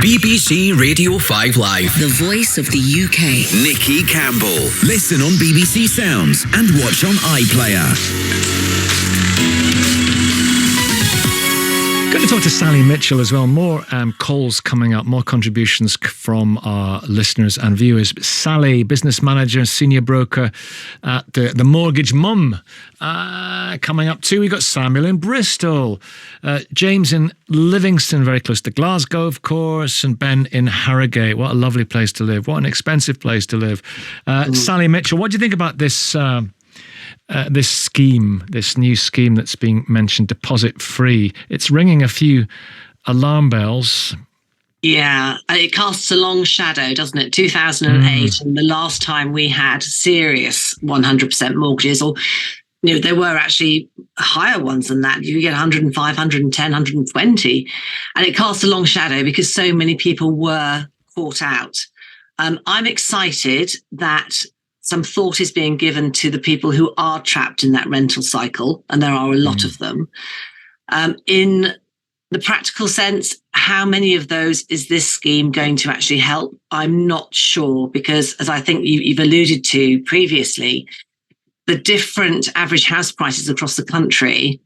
BBC Radio 5 Live. The voice of the UK. Nicky Campbell. Listen on BBC Sounds and watch on iPlayer. Going to talk to Sally Mitchell as well. More calls coming up, more contributions from our listeners and viewers. Sally, business manager, senior broker at the Mortgage Mum. Coming up too, we got Samuel in Bristol, James in Livingston, very close to Glasgow, of course, and Ben in Harrogate. What a lovely place to live. What an expensive place to live. Sally Mitchell, what do you think about this scheme, this new scheme that's being mentioned, deposit free? It's ringing a few alarm bells. Yeah, it casts a long shadow, doesn't it? 2008, and the last time we had serious 100% mortgages, or there were actually higher ones than that. You get 105, 110, 120, and it casts a long shadow because so many people were caught out. I'm excited that some thought is being given to the people who are trapped in that rental cycle, and there are a lot of them. In the practical sense, how many of those is this scheme going to actually help? I'm not sure, because as I think you've alluded to previously, the different average house prices across the country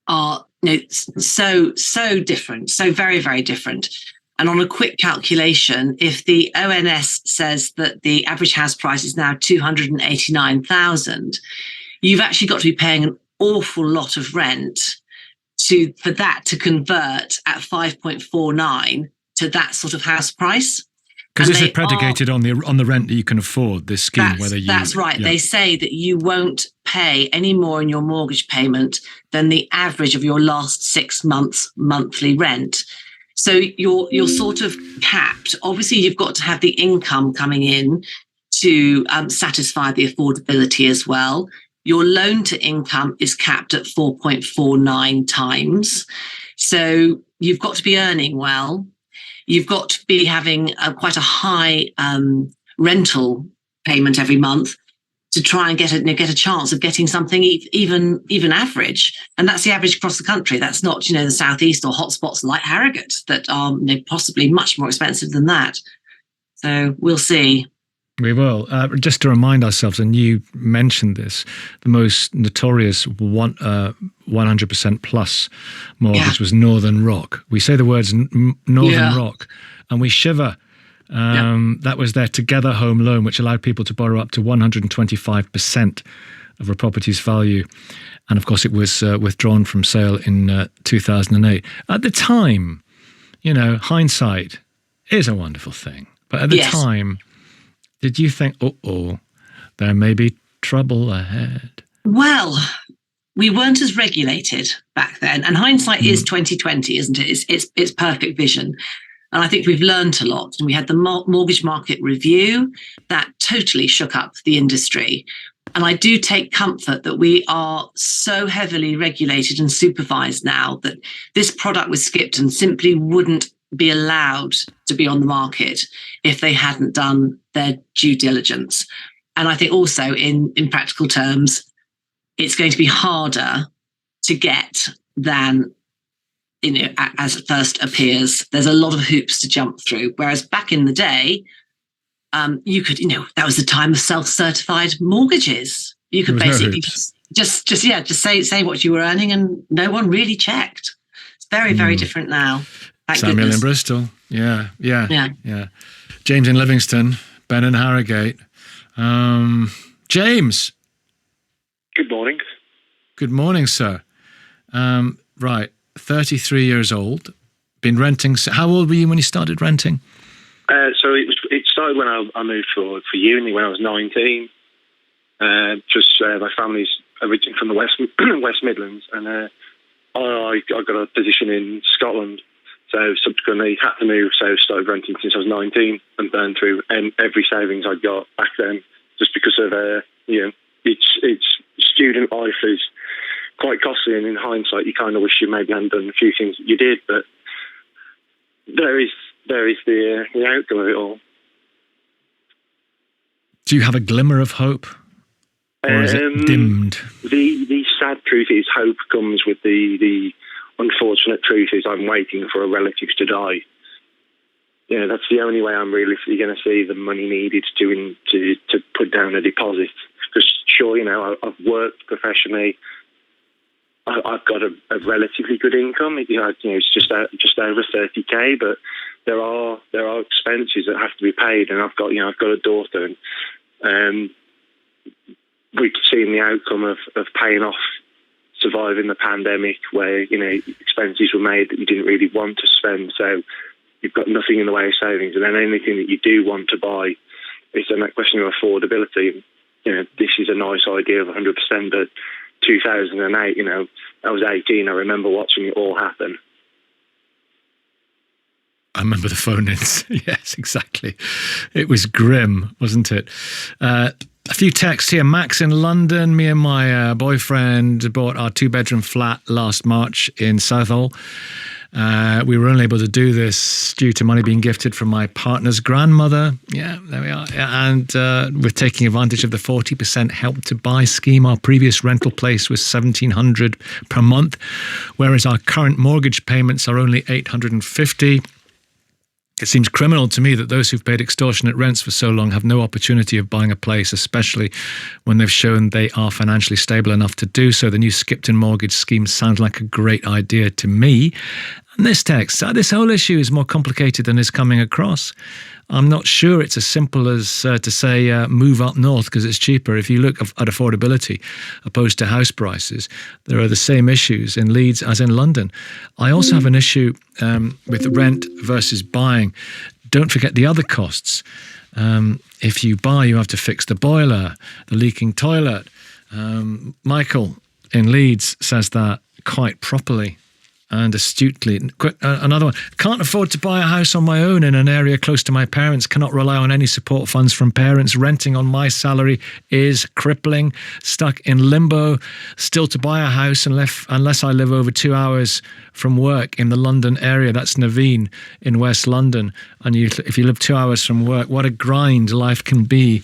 are so different, so very, very different. And on a quick calculation, if the ONS says that the average house price is now 289,000, you've actually got to be paying an awful lot of rent for that to convert at 5.49 to that sort of house price. Because this is predicated on the rent that you can afford, this scheme. That's right. Yeah. They say that you won't pay any more in your mortgage payment than the average of your last 6 months' monthly rent. So you're sort of capped. Obviously, you've got to have the income coming in to satisfy the affordability as well. Your loan to income is capped at 4.49 times. So you've got to be earning well. You've got to be having quite a high rental payment every month to try and get a chance of getting something even average. And that's the average across the country. That's not, the southeast or hotspots like Harrogate that are possibly much more expensive than that. So we'll see. We will. Just to remind ourselves, and you mentioned this, the most notorious 100% plus mortgage was Northern Rock. We say the words Northern Rock and we shiver. That was their Together Home Loan, which allowed people to borrow up to 125% of a property's value. And of course, it was withdrawn from sale in 2008. At the time, hindsight is a wonderful thing. But at the time, did you think, there may be trouble ahead? Well, we weren't as regulated back then. And hindsight is 2020, isn't it? It's perfect vision. And I think we've learned a lot. And we had the mortgage market review that totally shook up the industry. And I do take comfort that we are so heavily regulated and supervised now that this product with Skipton simply wouldn't be allowed to be on the market if they hadn't done their due diligence. And I think also in practical terms, it's going to be harder to get than as it first appears. There's a lot of hoops to jump through. Whereas back in the day, you could, that was the time of self-certified mortgages. You could basically just say what you were earning, and no one really checked. It's very, very different now. Samuel in Bristol. Yeah. James in Livingston, Ben in Harrogate. James. Good morning. Good morning, sir. Right. 33 years old, been renting. How old were you when you started renting? So it started when I moved for uni when I was 19. My family's originally from the West Midlands, and I got a position in Scotland. So subsequently had to move. So started renting since I was 19, and burned through every savings I got back then, just because of it's student life is quite costly, and in hindsight, you kind of wish you maybe hadn't done a few things that you did, but there is the outcome of it all. Do you have a glimmer of hope, or is it dimmed? The sad truth is, hope comes with the unfortunate truth is I'm waiting for a relative to die. that's the only way I'm realistically going to see the money needed to put down a deposit. Because sure, I've worked professionally. I've got a relatively good income. It's just over 30k, but there are expenses that have to be paid, and I've got a daughter, and we've seen the outcome of paying off, surviving the pandemic, where expenses were made that you didn't really want to spend. So you've got nothing in the way of savings, and then anything that you do want to buy is then that question of affordability. This is a nice idea of 100%, but 2008, I was 18. I remember watching it all happen. I remember the phone-ins. Yes, exactly. It was grim, wasn't it? A few texts here. Max in London. Me and my boyfriend bought our 2-bedroom flat last March in Southall. We were only able to do this due to money being gifted from my partner's grandmother. Yeah, there we are. Yeah, and we're taking advantage of the 40% help to buy scheme. Our previous rental place was $1,700 per month, whereas our current mortgage payments are only $850. It seems criminal to me that those who've paid extortionate rents for so long have no opportunity of buying a place, especially when they've shown they are financially stable enough to do so. The new Skipton mortgage scheme sounds like a great idea to me. And this text, this whole issue is more complicated than is coming across. I'm not sure it's as simple as to say move up north because it's cheaper. If you look at affordability opposed to house prices, there are the same issues in Leeds as in London. I also have an issue with rent versus buying. Don't forget the other costs. If you buy, you have to fix the boiler, the leaking toilet. Michael in Leeds says that quite properly and astutely. Another one. Can't afford to buy a house on my own in an area close to my parents. Cannot rely on any support funds from parents. Renting on my salary is crippling. Stuck in limbo. Still to buy a house unless I live over 2 hours from work in the London area. That's Naveen in West London. And if you live 2 hours from work, what a grind life can be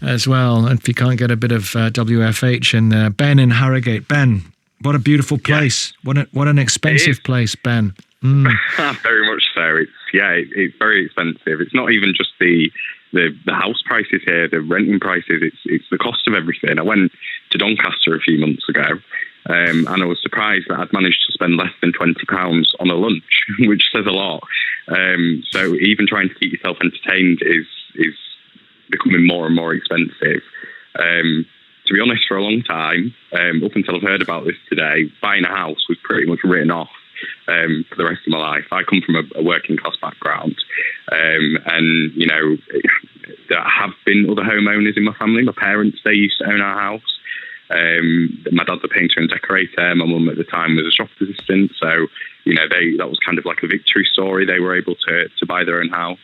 as well. And if you can't get a bit of WFH in there. Ben in Harrogate. Ben, what a beautiful place. Yeah. What an expensive place, Ben. Very much so. It's very expensive. It's not even just the house prices here, the renting prices, it's the cost of everything. I went to Doncaster a few months ago, and I was surprised that I'd managed to spend less than £20 on a lunch, which says a lot. So even trying to keep yourself entertained is becoming more and more expensive. To be honest, for a long time, up until I've heard about this today, buying a house was pretty much written off for the rest of my life. I come from a working class background, and there have been other homeowners in my family. My parents, they used to own our house. My dad's a painter and decorator. My mum at the time was a shop assistant, so that was kind of like a victory story. They were able to buy their own house.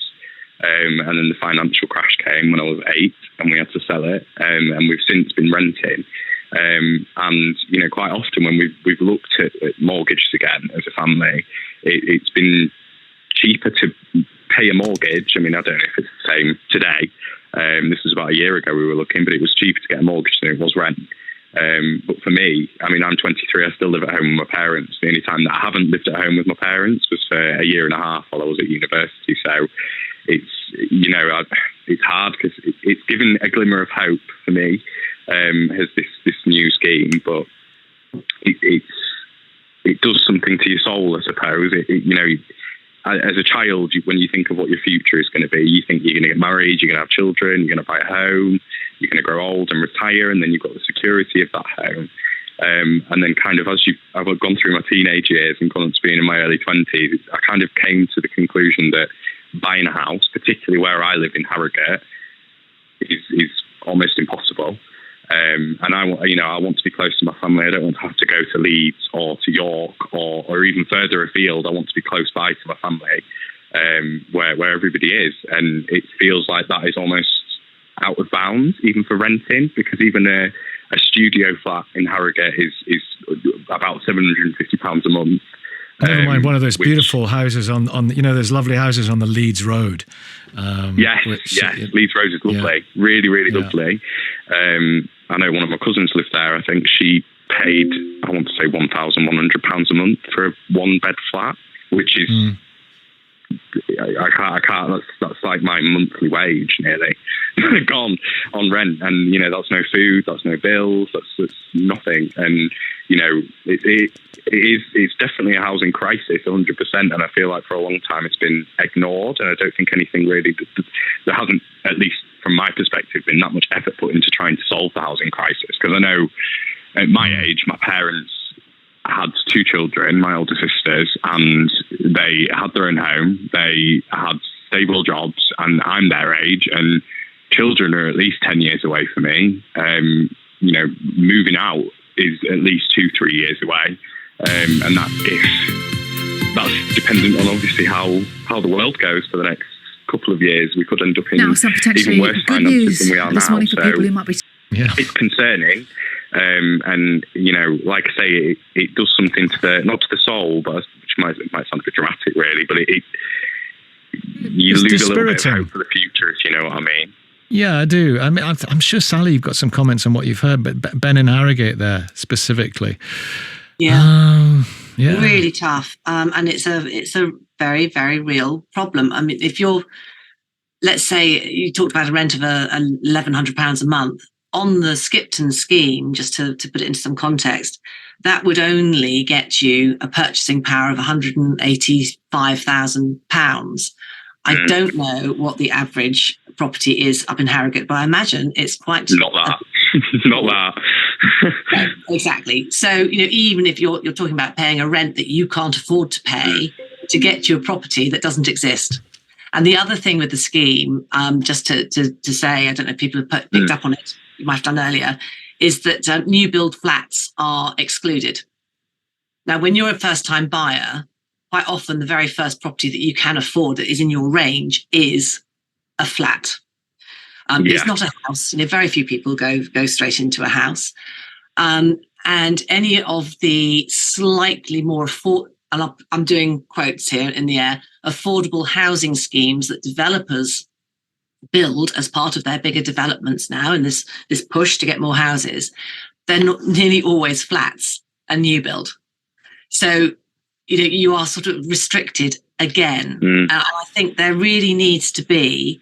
And then the financial crash came when I was 8 and we had to sell it. And we've since been renting. And, quite often when we've looked at mortgages again as a family, it's been cheaper to pay a mortgage. I mean, I don't know if it's the same today. This was about a year ago we were looking, but it was cheaper to get a mortgage than it was rent. But for me, I mean, I'm 23. I still live at home with my parents. The only time that I haven't lived at home with my parents was for a year and a half while I was at university. So it's hard because it's given a glimmer of hope for me, as this new scheme, but it does something to your soul, I suppose. As a child, when you think of what your future is going to be, you think you're going to get married, you're going to have children, you're going to buy a home, you're going to grow old and retire, and then you've got the security of that home. And then kind of as I've gone through my teenage years and gone on to being in my early 20s, I kind of came to the conclusion that buying a house, particularly where I live in Harrogate, is almost impossible. And I want to be close to my family. I don't want to have to go to Leeds or to York or even further afield. I want to be close by to my family, where everybody is. And it feels like that is almost out of bounds, even for renting, because even a studio flat in Harrogate is about £750 a month. Never mind one of those beautiful houses on those lovely houses on the Leeds Road. Yes, Leeds Road is lovely, really, really lovely. I know one of my cousins lived there. I think she paid, I want to say £1,100 a month for a 1-bed flat, which is I can't. That's like my monthly wage nearly gone on rent, and that's no food, that's no bills, that's nothing. And it's definitely a housing crisis, 100%. And I feel like for a long time it's been ignored, and I don't think anything really. There hasn't, at least from my perspective, been that much effort put into trying to solve the housing crisis. Because I know at my age, my parents had 2 children, my older sisters, and they had their own home. They had stable jobs, and I'm their age, and children are at least 10 years away from me. Moving out is at least 2-3 years away, and that's dependent on obviously how the world goes for the next couple of years. We could end up in even worse finances than we are now. So it's concerning. And like I say, it does something to not to the soul, but which might sound a bit dramatic, really. But you lose a little bit of hope for the future, if you know what I mean. Yeah, I do. I mean, I'm sure, Sally, you've got some comments on what you've heard, but Ben in Harrogate there specifically. Yeah, really tough. And it's a very, very real problem. I mean, if let's say you talked about a rent of £1,100 a month. On the Skipton scheme, just to put it into some context, that would only get you a purchasing power of £185,000. I don't know what the average property is up in Harrogate, but I imagine it's quite not that. Not that. No, exactly. So even if you're talking about paying a rent that you can't afford to pay to get you a property that doesn't exist. And the other thing with the scheme, just to say, I don't know if people have picked up on it. You might have done earlier, is that new build flats are excluded. Now, when you're a first-time buyer, quite often the very first property that you can afford that is in your range is a flat. It's not a house. Very few people go straight into a house. And any of the slightly more and I'm doing quotes here in the air, affordable housing schemes that developers build as part of their bigger developments now, and this push to get more houses, they're not nearly always flats and new build. So you are sort of restricted again. And I think there really needs to be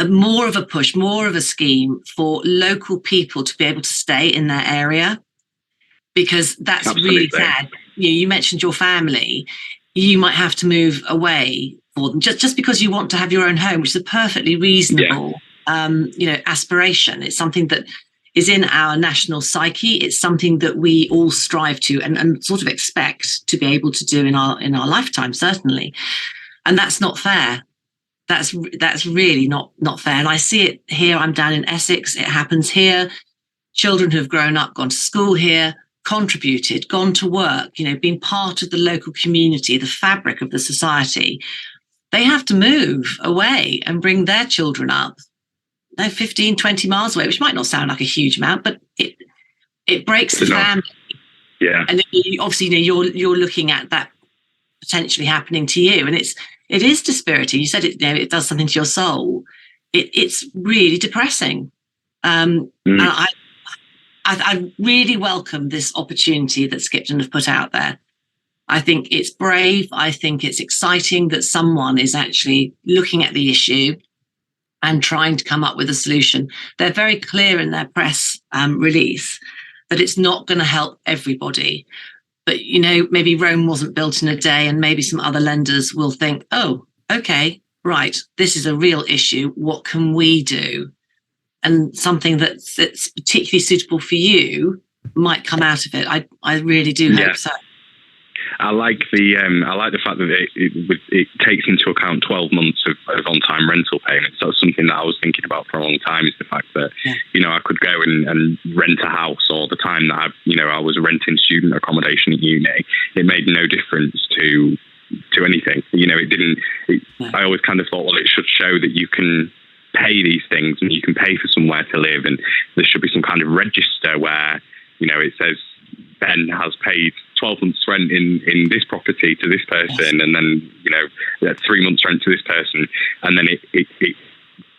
more of a push, more of a scheme for local people to be able to stay in their area, because that's Absolutely. Really sad. You mentioned your family. You might have to move away for them just because you want to have your own home, which is a perfectly reasonable, aspiration. It's something that is in our national psyche. It's something that we all strive to and sort of expect to be able to do in our lifetime, certainly. And that's not fair. That's really not fair. And I see it here. I'm down in Essex. It happens here. Children who have grown up, gone to school here, contributed, gone to work, been part of the local community, the fabric of the society. They have to move away and bring their children up 15, 20 miles away, which might not sound like a huge amount, but it breaks the family. Yeah. And obviously, you're looking at that potentially happening to you. And it is dispiriting. You said it does something to your soul. It's really depressing. And I really welcome this opportunity that Skipton have put out there. I think it's brave. I think it's exciting that someone is actually looking at the issue and trying to come up with a solution. They're very clear in their press release that it's not going to help everybody. But, maybe Rome wasn't built in a day, and maybe some other lenders will think, oh, okay, right, this is a real issue. What can we do? And something that's particularly suitable for you might come out of it. I really do hope so. I like the fact that it takes into account 12 months of on-time rental payments. That's something that I was thinking about for a long time, is the fact that, I could go and rent a house all the time that I was renting student accommodation at uni. It made no difference to anything. I always kind of thought, well, it should show that you can pay these things and you can pay for somewhere to live, and there should be some kind of register where, it says Ben has paid 12 months rent in this property to this person, and then 3 months rent to this person, and then it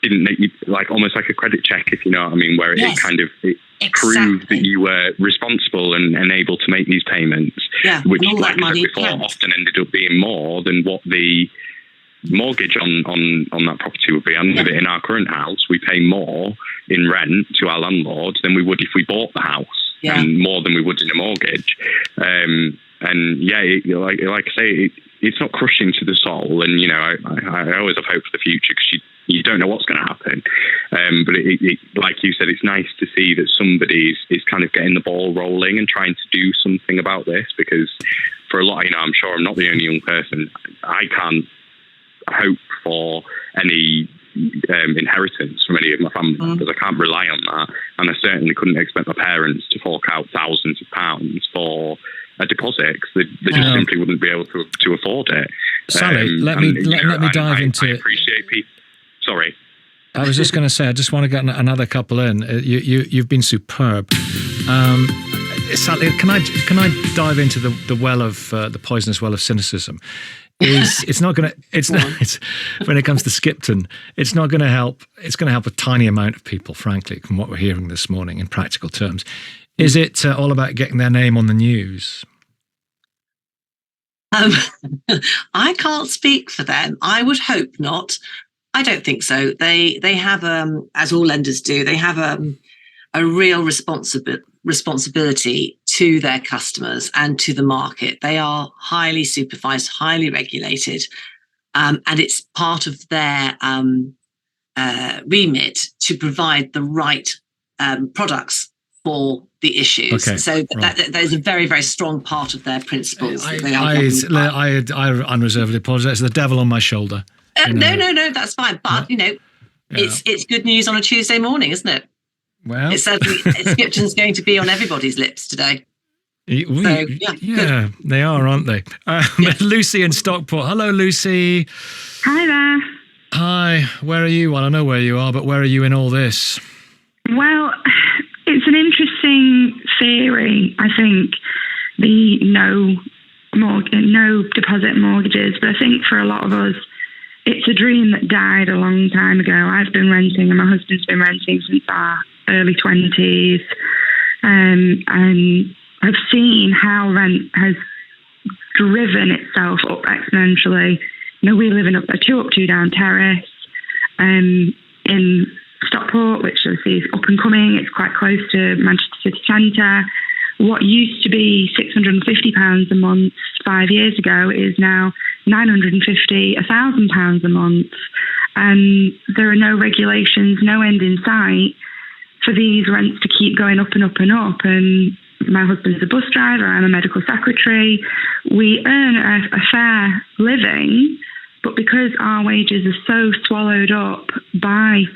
didn't make you almost like a credit check, if you know what I mean, where it kind of proved that you were responsible and able to make these payments, which, like I said before, often ended up being more than what the mortgage on that property would be. And with it in our current house, we pay more in rent to our landlord than we would if we bought the house, and more than we would in a mortgage. And yeah, like I say, it's not crushing to the soul. And, you know, I always have hope for the future, because you don't know what's going to happen. But it, like you said, it's nice to see that somebody is kind of getting the ball rolling and trying to do something about this, because for a lot, you know, I'm sure I'm not the only young person. I can't hope for any inheritance from any of my family members. I can't rely on that, and I certainly couldn't expect my parents to fork out thousands of pounds for a deposit, because they just simply wouldn't be able to afford it. Sally, let me dive into. I appreciate people. Sorry. I was just going to say, I just want to get another couple in. You've been superb. Sally, can I dive into the well of the poisonous well of cynicism? It's not going to. It's when it comes to Skipton, it's not going to help. It's going to help a tiny amount of people, frankly, from what we're hearing this morning in practical terms. Is it all about getting their name on the news? I can't speak for them. I would hope not. I don't think so. They have, as all lenders do, they have a real responsibility to their customers and to the market. They are highly supervised, highly regulated, and it's part of their remit to provide the right products for the issues. Okay. So that is a very, very strong part of their principles. I unreservedly apologise. The devil on my shoulder. No, that's fine. But, you know, it's good news on a Tuesday morning, isn't it? Well, it's Skipton's going to be on everybody's lips today. Yeah, they are, aren't they? Lucy in Stockport. Hello, Lucy. Hi there. Hi. Where are you? Well, I know where you are, but where are you in all this? Well, it's an interesting theory, I think, the no deposit mortgages. But I think for a lot of us, it's a dream that died a long time ago. I've been renting, and my husband's been renting since our early 20s. And I've seen how rent has driven itself up exponentially. You know, we live in a 2-up-2-down terrace in Stockport, which obviously is up and coming. It's quite close to Manchester City Centre. What used to be £650 a month 5 years ago is now £950, £1,000 a month. And there are no regulations, no end in sight for these rents to keep going up and up and up. And my husband's a bus driver, I'm a medical secretary. We earn a fair living, but because our wages are so swallowed up by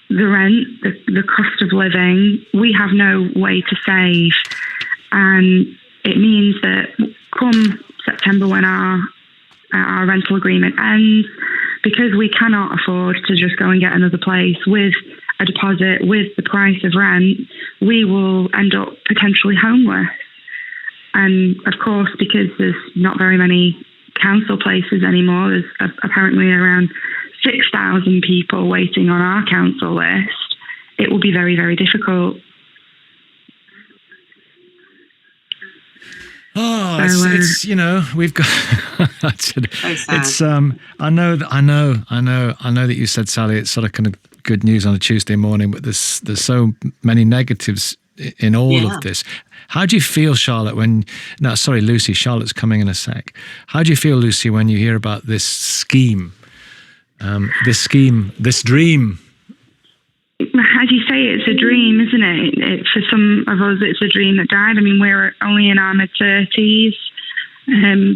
the rent, the cost of living, we have no way to save. And it means that come September, when our rental agreement ends, because we cannot afford to just go and get another place with a deposit, with the price of rent, we will end up potentially homeless. And of course, because there's not very many council places anymore, there's apparently around 6,000 people waiting on our council list, it will be very, very difficult. Oh, it's you know, we've got. It's I know that you said, Sally, it's sort of kind of good news on a Tuesday morning, but there's so many negatives in all of this. How do you feel, Charlotte, Lucy, Charlotte's coming in a sec. How do you feel, Lucy, when you hear about this scheme, this dream? As you say, it's a dream, isn't it? For some of us, it's a dream that died. I mean, we're only in our mid-30s,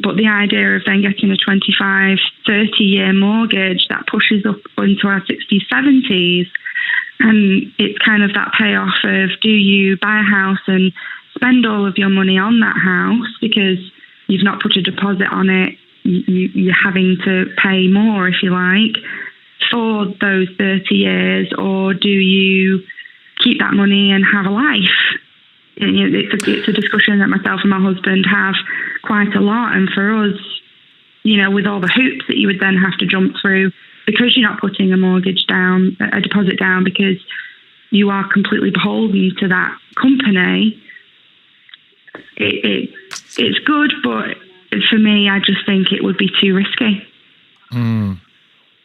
but the idea of then getting a 25, 30-year mortgage, that pushes up into our 60s, 70s. And it's kind of that payoff of, do you buy a house and spend all of your money on that house because you've not put a deposit on it, you're having to pay more, if you like, for those 30 years, or do you keep that money and have a life? And, you know, it's a discussion that myself and my husband have quite a lot. And for us, you know, with all the hoops that you would then have to jump through, because you're not putting a mortgage down, a deposit down, because you are completely beholden to that company, it's good, but for me, I just think it would be too risky.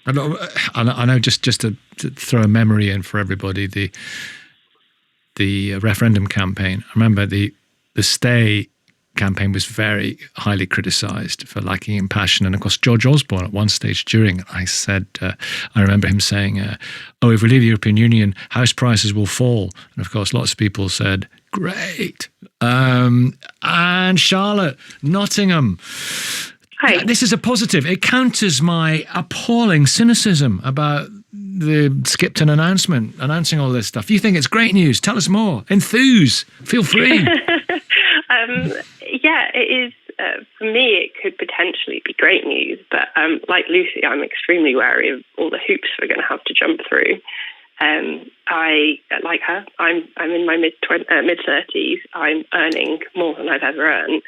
I know. Just to throw a memory in for everybody, the referendum campaign. I remember the Stay campaign was very highly criticised for lacking in passion, and of course George Osborne at one stage during it, I remember him saying, "Oh, if we leave the European Union, house prices will fall." And of course, lots of people said, "Great." And Charlotte, Nottingham. Hi. This is a positive. It counters my appalling cynicism about the Skipton announcing all this stuff. You think it's great news? Tell us more. Enthuse. Feel free. Yeah, it is. For me, it could potentially be great news, but like Lucy, I'm extremely wary of all the hoops we're going to have to jump through. I, like her, I'm in my mid-30s. I'm earning more than I've ever earned.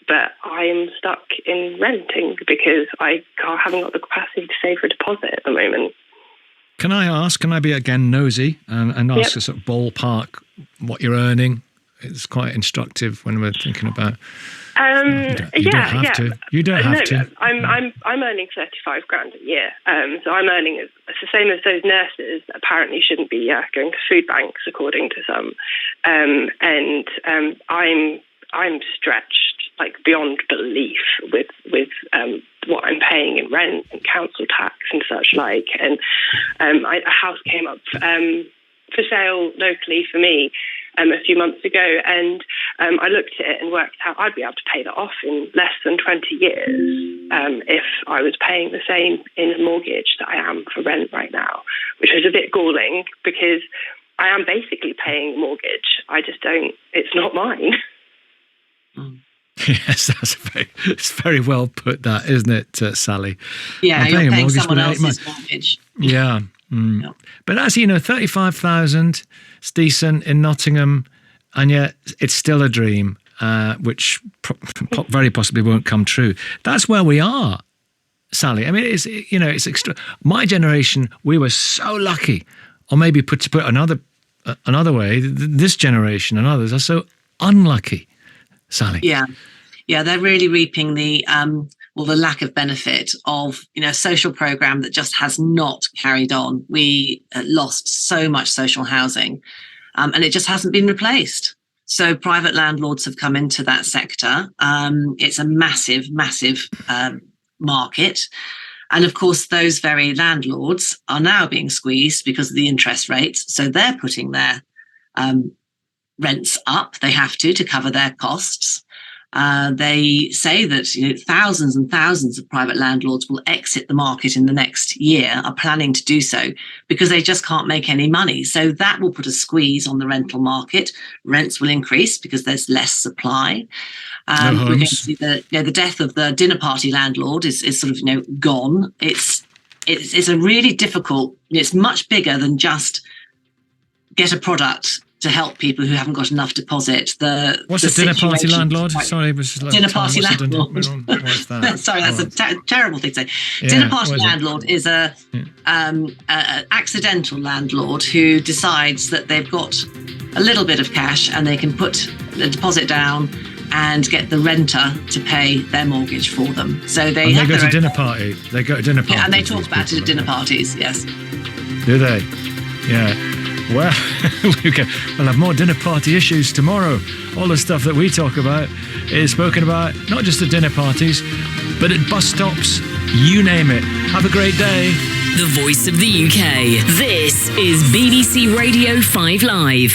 But I'm stuck in renting because I haven't got the capacity to save for a deposit at the moment. Can I be again nosy and ask a sort of ballpark what you're earning? It's quite instructive when we're thinking about. You don't have to. You don't have to. I'm earning 35 grand a year. So I'm earning it's the same as those nurses that apparently shouldn't be going to food banks, according to some. And I'm stretched like beyond belief with what I'm paying in rent and council tax and such like. And a house came up for sale locally for me a few months ago, and I looked at it and worked out I'd be able to pay that off in less than 20 years if I was paying the same in a mortgage that I am for rent right now, which was a bit galling because I am basically paying a mortgage. I just don't. It's not mine. Yes, it's very well put, that, isn't it, Sally? Yeah, you're paying someone else's mortgage. Yeah. Yeah. But as you know, 35,000 is decent in Nottingham, and yet it's still a dream, which very possibly won't come true. That's where we are, Sally. I mean, it's extra. My generation, we were so lucky, or maybe to put another way, this generation and others are so unlucky, Sally. Yeah, they're really reaping the lack of benefit of a social program that just has not carried on. We lost so much social housing, and it just hasn't been replaced. So private landlords have come into that sector. It's a massive market. And of course, those very landlords are now being squeezed because of the interest rates. So they're putting their rents up. They have to cover their costs. They say that thousands and thousands of private landlords will exit the market in the next year, are planning to do so because they just can't make any money. So that will put a squeeze on the rental market. Rents will increase because there's less supply. We're going to see the death of the dinner party landlord is sort of gone. It's a really difficult. It's much bigger than just get a product to help people who haven't got enough deposit. What's a dinner party landlord? Sorry, dinner party landlord. What's that? Sorry, that's a terrible thing to say. Yeah, dinner party landlord is a accidental landlord who decides that they've got a little bit of cash and they can put the deposit down and get the renter to pay their mortgage for them. So they go to dinner party. They go to dinner parties. Yeah, and they talk about it at dinner parties. Yes. Do they? Yeah. Well, we'll have more dinner party issues tomorrow. All the stuff that we talk about is spoken about not just at dinner parties, but at bus stops, you name it. Have a great day. The voice of the UK. This is BBC Radio 5 Live.